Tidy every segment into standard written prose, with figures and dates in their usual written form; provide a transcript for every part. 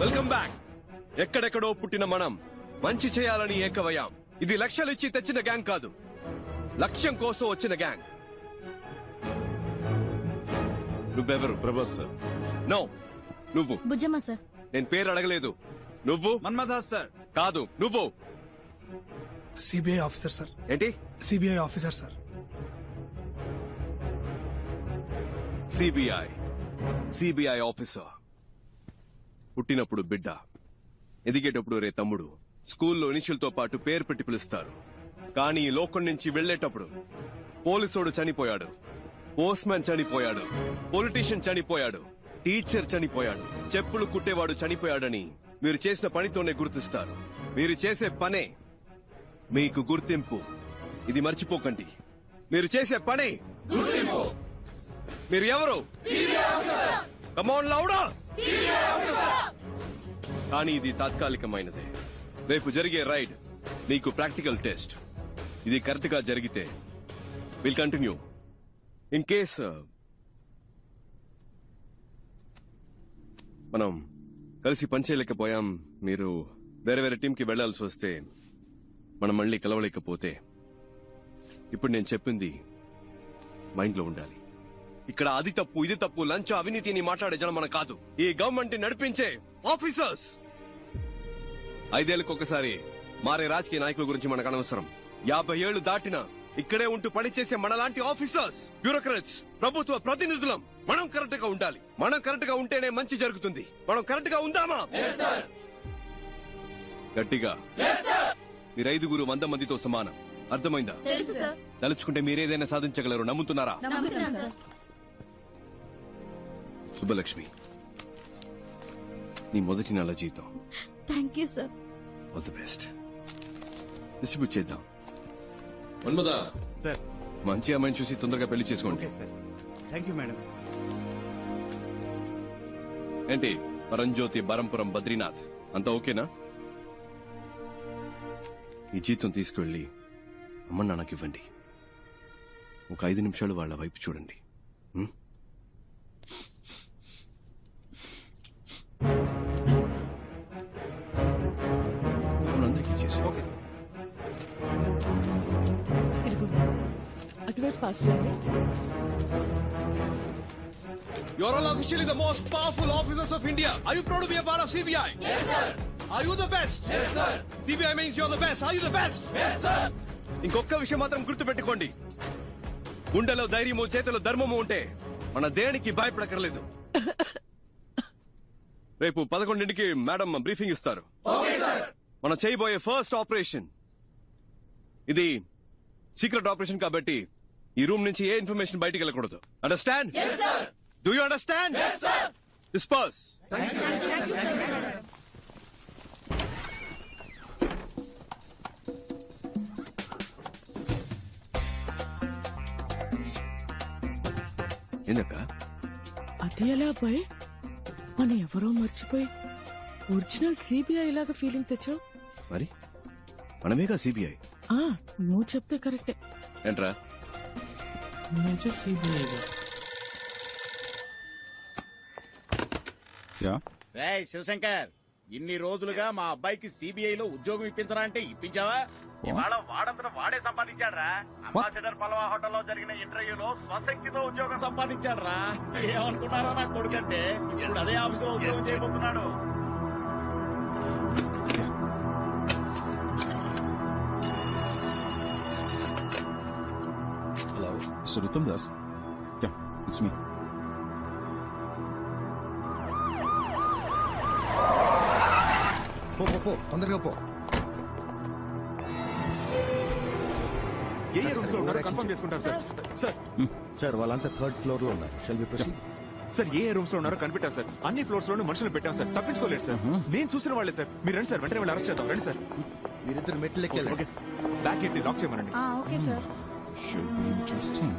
Welcome back. ఎక్కడెక్కడో పుట్టిన మనం మంచి చేయాలని ఏకవయ్యాం. ఇది లక్షలిచ్చి తెచ్చిన గ్యాంగ్ కాదు, లక్ష్యం కోసం వచ్చిన గ్యాంగ్. నువ్వెవరు? ప్రభాస్ సార్. నో, నువ్వు. బుజ్జమ్మ సార్. నేను పేరు అడగలేదు. నువ్వు? మన్మథాస్ సార్. కాదు, నువ్వు. CBI officer sir. ఏంటి? CBI officer sir. CBI officer. పుట్టినప్పుడు బిడ్డ, ఎదిగేటప్పుడు రే తమ్ముడు, స్కూల్లో ఇనిషియల్తో పాటు పేరు పెట్టి పిలుస్తారు. కానీ ఈ లోకం నుంచి వెళ్లేటప్పుడు పోలీసోడు చనిపోయాడు, పోస్ట్ మ్యాన్ చనిపోయాడు, పొలిటీషియన్ చనిపోయాడు, టీచర్ చనిపోయాడు, చెప్పులు కుట్టేవాడు చనిపోయాడని మీరు చేసిన పనితోనే గుర్తిస్తారు. మీరు చేసే పనే మీకు గుర్తింపు. ఇది మర్చిపోకండి. మీరు చేసే పనే గుర్తింపు. మీరు ఎవరు? కమ్ ఆన్ లౌడా. కానీ ఇది తాత్కాలికమైనదే. రేపు జరిగే రైడ్ మీకు ప్రాక్టికల్ టెస్ట్. ఇది కరెక్ట్ గా జరిగితే విల్ కంటిన్యూ. ఇన్ కేస్ మనం కలిసి పనిచేయలేకపోయాం, మీరు వేరే వేరే టీంకి వెళ్లాల్సి వస్తే, మనం మళ్ళీ కలవలేకపోతే, ఇప్పుడు నేను చెప్పింది మైండ్ లో ఉండాలి. ఇక్కడ అది తప్పు ఇది తప్పు, లంచ్ అవినీతి అని మాట్లాడే జనం మన కాదు, ఈ గవర్నమెంట్ నడిపించే ఆఫీసర్స్. 5 ఏళ్లకు ఒకసారి మారే రాజకీయ నాయకుల గురించి మనకు అనవసరం. 50 ఏళ్లు దాటినా ఇక్కడే ఉంటూ పనిచేసే మనలాంటి ఆఫీసర్స్, బ్యూరోక్రాట్స్, ప్రభుత్వ ప్రతినిధులం మనం కరెక్ట్ గా ఉండాలి. మనం కరెక్ట్ గా ఉంటేనే మంచి జరుగుతుంది. మనం కరెక్ట్ గా ఉందామా? గట్టిగా. మీరు 5 100 మందితో సమానం. అర్థమైందా? తలుచుకుంటే మీరేదైనా సాధించగలరు. నమ్ముతున్నారా? సుబ్బలక్ష్మి, నీ మొదటి నెల జీతం. Thank you sir. All the best. Distribute చేద్దాం. మన్మదా సార్, మంచి అమ్మాయిని చూసి తొందరగా పెళ్లి చేసుకోండి. Thank you madam. ఏంటి పరంజ్యోతి, బరంపురం, బద్రీనాథ్ అంతా ఓకేనా? ఈ జీతం తీసుకువెళ్ళి అమ్మ నాన్నకి ఇవ్వండి. ఒక 5 నిమిషాలు వాళ్ళ వైపు చూడండి. అందరికీ చేసి ఓకే సార్. అటువైపు పాస్ చేయండి. You are all officially the most powerful officers of India. Are you proud to be a part of CBI? Yes, sir. Are you the best? Yes, sir. CBI means you're the best. Are you the best? Yes, sir. ఇంకొక విషయం మాత్రం గుర్తుపెట్టుకోండి. గుండెలో ధైర్యము, చేతిలో ధర్మము ఉంటే మన దేనికి భయపడక్కర్లేదు. రేపు 11ంటికి మేడం బ్రీఫింగ్ ఇస్తారు. మనం చేయబోయే ఫస్ట్ ఆపరేషన్ ఇది సీక్రెట్ ఆపరేషన్ కాబట్టి ఈ రూమ్ నుంచి ఏ ఇన్ఫర్మేషన్ బయటికి వెళ్ళకూడదు. Understand? Yes, sir. Do you understand? Yes, sir. Disperse. Thank you, sir. Thank you, sir. ఏందక్క? అది ఎలా అబ్బాయి? మన ఎవరో మర్చిపోయి ఒరిజినల్ సిబిఐ లాగా ఫీలింగ్ తెచ్చావు. మరి మనమేగా సిబిఐ. నువ్వు చెప్తే కరెక్టే. ఏంట్రా? సిబిఐ శివశంకర్, ఇన్ని రోజులుగా మా అబ్బాయికి సిబిఐలో ఉద్యోగం ఇప్పించరా అంటే ఇప్పించావా? ఇవాళ వాడంతట వాడే సంపాదించాడ్రా. అంబాసిడర్ పలవా హోటల్లో జరిగిన ఇంటర్వ్యూలో స్వశక్తితో ఉద్యోగం సంపాదించాడ్రా. ఏమనుకున్నారా నా కొడుకంటే? ఇప్పుడు అదే ఆఫీసులో ఉద్యోగం చేయబోతున్నాడు. Hello, mister Uttam Das. Yeah, it's me. పో తొందరగా పో. ఏ రూమ్స్ లో ఉన్నారో కన్ఫర్మ్ చేసుకుంటారు సార్. సార్ సార్ వాళ్ళంతా 3rd ఫ్లోర్ లో ఉన్నారు. Shall we proceed? సార్, ఏ రూమ్స్ లో ఉన్నారో కనిపెట్టాం సార్. అన్ని ఫ్లోర్స్ లోనూ మనుషులు పెట్టాం సార్. తప్పించుకోలేదు సార్. నేను చూసిన వాళ్ళే సార్. మీరు రండి సార్, వెంటనే వాళ్ళు అరెస్ట్ చేద్దాం. రండి సార్. మీరిద్దరు మెట్లు ఎక్కాలి. ఓకే, బ్యాక్ గేట్ ని లాక్ చేయమనండి. Okay sir. Should be interesting.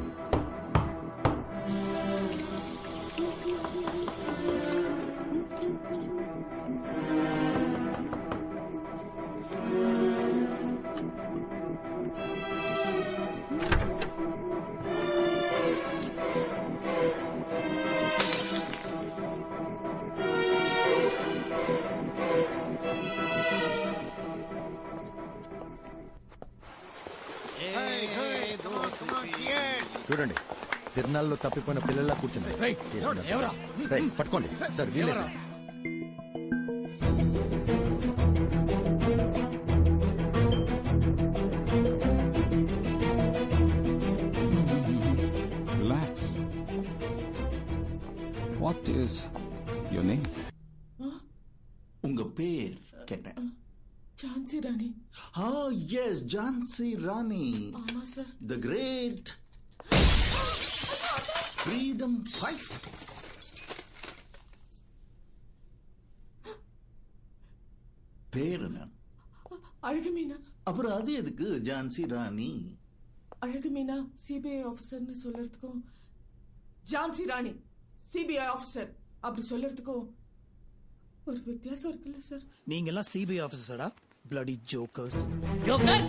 చూడండి తిరునాళ్ళలో తప్పిపోయిన పిల్లల్లా కూర్చుంది పట్టుకోండి సార్ వీలే sir. Relax. What is your name? உங்க பேர் கேட்டேன். ఝాన్సీ రాణి. எஸ் ஜான்சி ராணி, ஆமா sir. The great freedom fight. பேர் என்ன? அழகுமீனா. அப்புறம் அது எதுக்கு ஜான்சி ராணி? அழகுமீனா சிபிஐ ஆஃபீஸர்னு சொல்றதுக்கும் ஜான்சி ராணி சிபிஐ ஆஃபீஸர் அப்படி சொல்றதுக்கும் ஒரு வித்தியாசம் இருக்குல்ல சார்? நீங்க எல்லாம் CBI ஆபீசரா? bloody jokers. Jokers?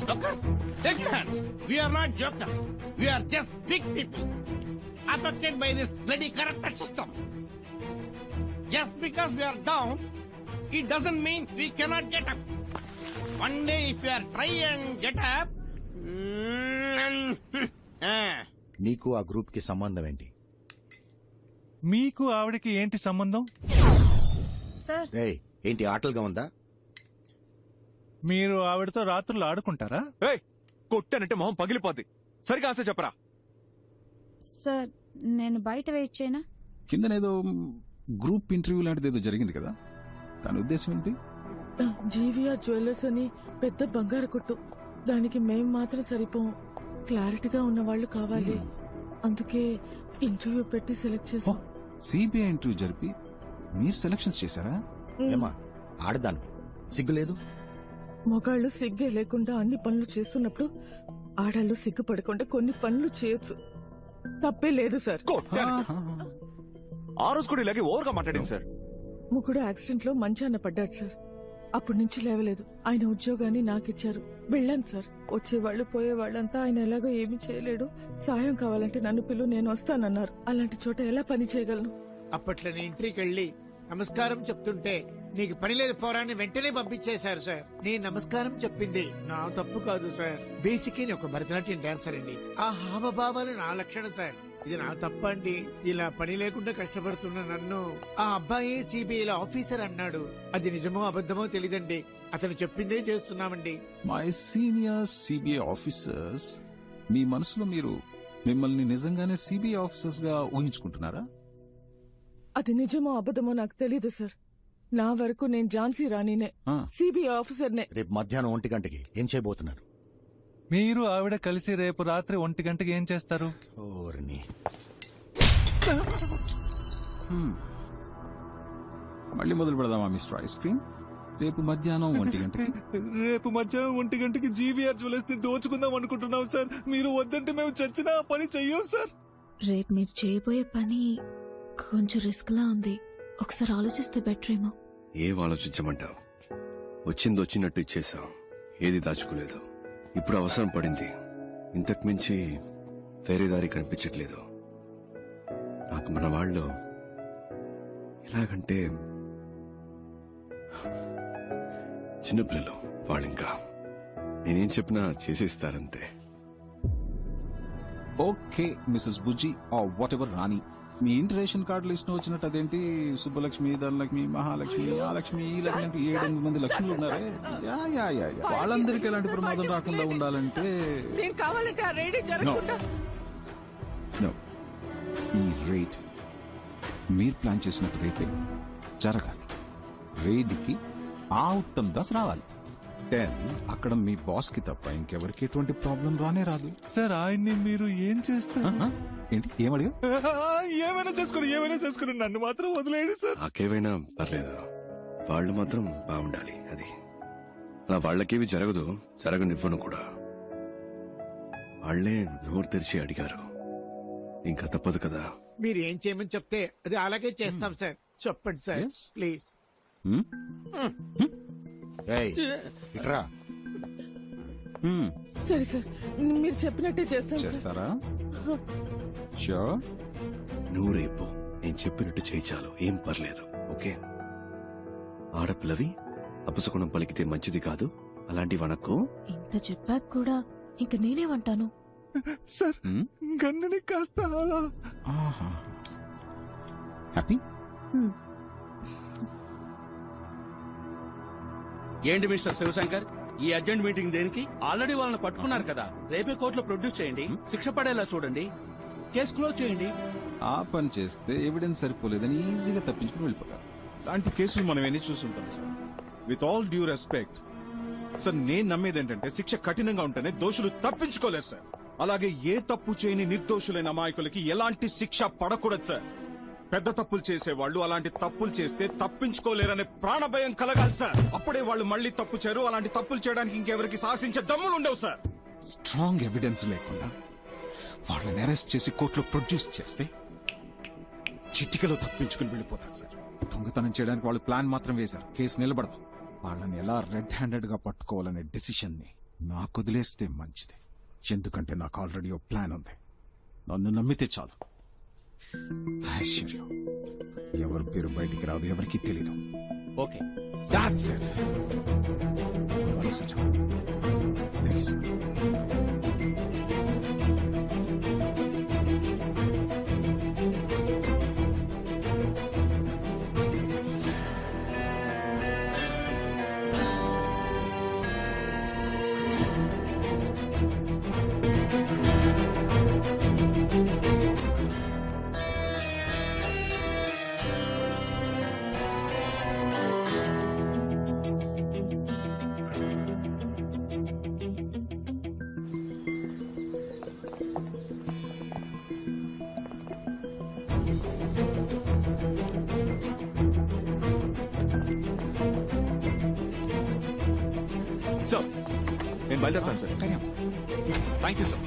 Take your hands. We are not jokers. We are just big people affected by this bloody corrupted system. Just because we are down, it doesn't mean we cannot get up. One day if we are try and get up, నీకు ఆ group కి సంబంధం ఏంటి? మీకు ఆవిడకి ఏంటి సంబంధం? Sir ఏయ్, ఏంటి ఆటలుగా ఉందా? మీరు ఆవిడతో రాత్రులు ఆడుకుంటారా? కొట్టానంటే మొహం పగిలిపోద్ది. సరిగా ఆన్సర్ చెప్పరా. సార్ నేను బయట వెయిట్ చేయనా? కిందనేదో గ్రూప్ ఇంటర్వ్యూ లాంటిది ఏదో జరిగింది కదా, దాని ఉద్దేశం ఏంటి? జీవీఆర్ జ్యువెలర్స్ అని పెద్ద బంగారు కొట్టు, దానికి మేం మాత్రం సరిపోం. క్లారిటీగా ఉన్న వాళ్ళు కావాలి, అందుకే ఇంటర్వ్యూ పెట్టి సెలెక్ట్ చేసాం. సిబిఐ ఇంటర్వ్యూ జరిపి మీరు సెలక్షన్స్ చేశారా? ఏమా ఆడదాన్ని సిగ్గులేదు? మొగాళ్ళు సిగ్గే లేకుండా అన్ని పనులు చేస్తున్నప్పుడు ఆడాళ్ళు సిగ్గుపడకుండా కొన్ని పనులు చేయొచ్చు, తప్పే లేదు సార్. ఆ రోజు కూడా ఇలాగే ఓవర్గా మాట్లాడింది సార్. ముగ్గుడు యాక్సిడెంట్ లో మంచాన పడ్డాడు సార్. అప్పటి నుంచి లేవలేదు. ఆయన ఉద్యోగాన్ని నాకిచ్చారు, వెళ్ళాను సార్. వచ్చేవాళ్లు పోయేవాళ్ళంతా ఆయన ఎలాగో ఏమీ చేయలేడు, సాయం కావాలంటే నన్ను పిలు, నేను వస్తానన్నారు. అలాంటి చోట ఎలా పని చేయగలను? అప్పట్లో నేను ఇంటికి వెళ్ళి నమస్కారం చెప్తుంటే నీకు పని లేదు పోరాన్ని వెంటనే పంపించేశారు సార్. నేను నమస్కారం చెప్పింది నా తప్పు కాదు సార్. బేసిక్ నేను ఒక భరతనాట్యం డాన్సర్ అండి. ఆ హావభావాలు నా లక్షణం సార్. ఇది నా తప్పండి. ఇలా పని లేకుండా కష్టపడుతున్న నన్ను ఆ అబ్బాయి సిబిఐ ఆఫీసర్ అన్నాడు. అది నిజమో అబద్ధమో తెలీదండి. అతను చెప్పిందే చేస్తున్నామండి. మై సీనియర్ సిబిఐ ఆఫీసర్స్, మీ మనసులో మీరు మిమ్మల్ని నిజంగానే సిబిఐ ఆఫీసర్స్ గా ఊహించుకుంటున్నారా? అది నిజమో అబద్ధమో నాకు తెలీదు సార్. నా వరకు నేను ఝాన్సీ రాణినే, సిబిఐ ఆఫీసర్నే. రేపు మధ్యాహ్నం 1 గంటకి ఏం చేయబోతున్నారు? మీరు ఆవిడ కలిసి రేపు రాత్రి 1 గంటకి ఏం చేస్తారు? ఓర్ని మళ్ళీ మొదలు పెడదామా మిస్టర్ ఐస్ క్రీమ్? రేపు మధ్యాహ్నం 1 గంటకి. రేపు మధ్యాహ్నం 1 గంటకి జీవీఆర్ జ్యువెలర్స్ ని దోచుకుందాం అనుకుంటున్నాం సార్. మీరు వద్దంటే మేము చచ్చినా ఆ పని చెయ్యం సార్. రేపు మీరు చేయబోయే పని కొంచెం రిస్క్ లా ఉంది, ఒకసారి ఆలోచిస్తే బెటర్ ఏమో. ఏం ఆలోచించమంటావు? వచ్చింది వచ్చినట్టు ఇచ్చేసాం, ఏది దాచుకోలేదు. ఇప్పుడు అవసరం పడింది, ఇంతకు మించి వేరే దారి కనిపించట్లేదు నాకు. మన వాళ్ళు ఎలాగంటే చిన్నపిల్లలు, వాళ్ళింకా నేనేం చెప్పినా చేసేస్తారంతే. Okay Mrs Bujji or whatever, Rani ఇంటి రేషన్ కార్డు లిస్ట్ వచ్చినట్టు అదేంటి సుబ్బలక్ష్మి, ధనలక్ష్మి, మహాలక్ష్మి, ఆ లక్ష్మి, ఈ లక్ష్మి, 7-8 మంది లక్ష్ములు ఉన్నారే. వాళ్ళందరికీ ఎలాంటి ప్రమాదం రాకుండా ఉండాలంటే నేను కావాలంటే ఆ రైడ్ జరగకుండా. No. ఈ రైడ్ మీరు ప్లాన్ చేసినట్టు రేపే జరగాలి. రైడ్కి ఆ ఉత్తమ్ దాస్ రావాలి. 10 అక్కడ మీ బాస్ కి తప్ప ఇంకెవరికి ఎటువంటి ప్రాబ్లం రానే రాదు. సార్ ఆయన్ని మీరు ఏం చేస్తారు? ఏంటి ఏమడిగా? ఏమైనా చేసుకుని నన్ను మాత్రం వదిలేయండి సార్. నాకేమైనా పర్లేదు, వాళ్ళు మాత్రం బాగుండాలి. అది అలా వాళ్ళకేవి జరగదు, జరగనివ్వను కూడా. వాళ్లే నోరు తెరిచి అడిగారు, ఇంకా తప్పదు కదా. మీరు ఏం చేయమని చెప్తే అది అలాగే చేస్తాం సార్. చెప్పండి సార్ ప్లీజ్. ఇట్రా. సరే సార్, మీరు చెప్పినట్టే చేస్తాం సార్. చేస్తారా? షూర్. నువ్వు రేపు నేను చెప్పినట్టు చేయి చాలు, ఏం పర్లేదు. ఓకే? ఆడపిల్లవి అపశకునం పలికితే మంచిది కాదు, అలాంటి వనకు. ఇంత చెప్పాక కూడా ఇంక నేనేమంటాను? సార్ గన్నుని కాస్త అలా హ్యాపీ ఏంటి మిస్టర్ శివశంకర్ ఈ అర్జెంట్ మీటింగ్ దేనికి? ఆల్రెడీ వాళ్ళని పట్టుకున్నారు కదా, రేపే కోర్టులో ప్రొడ్యూస్ చేయండి, శిక్ష పడేలా చూడండి, కేసు క్లోజ్ చేయండి. ఆ పని చేస్తే ఎవిడెన్స్ సరిపోలేదని ఈజీగా తప్పించుకుని వెళ్ళిపోతారు. లాంటి కేసులు మనం ఎన్ని చూస్తుంటాం sir. With all due respect sir, నేను నమ్మేది ఏంటంటే శిక్ష కఠినంగా ఉంటేనే దోషులు తప్పించుకోలేరు సార్. అలాగే ఏ తప్పు చేయని నిర్దోషులైన అమాయకులకి ఎలాంటి శిక్ష పడకూడదు సార్. పెద్ద తప్పులు చేసేవాళ్ళు అలాంటి తప్పులు చేస్తే తప్పించుకోలేరనే ప్రాణభయం కలగాలి సార్. అప్పుడే వాళ్ళు మళ్ళీ తప్పు చేయరు. అలాంటి తప్పులు చేయడానికి ఇంకెవరికి సాహసించే దమ్ములు ఉండవు సార్. స్ట్రాంగ్ ఎవిడెన్స్ లేకుండా వాళ్ళని అరెస్ట్ చేసి కోర్టులో ప్రొడ్యూస్ చేస్తే చిటికలో తప్పించుకుని వెళ్ళిపోతారు సార్. దొంగతనం చేయడానికి వాళ్ళు ప్లాన్ మాత్రం వేశారు, కేసు నిలబడదు. వాళ్ళని ఎలా రెడ్ హ్యాండెడ్ గా పట్టుకోవాలనే డెసిషన్ ని నాకు వదిలేస్తే మంచిది. ఎందుకంటే నాకు ఆల్రెడీ ఓ ప్లాన్ ఉంది. నన్ను నమ్మితే చాలు. ఐశ్వర్యం ఎవరి పేరు బయటికి రాదు, ఎవరికీ తెలీదు. Okay, that's it. భరోసా చాలు. Thank you sir. సార్ నేను బయలుదేరుతాను సార్. Thank you sir.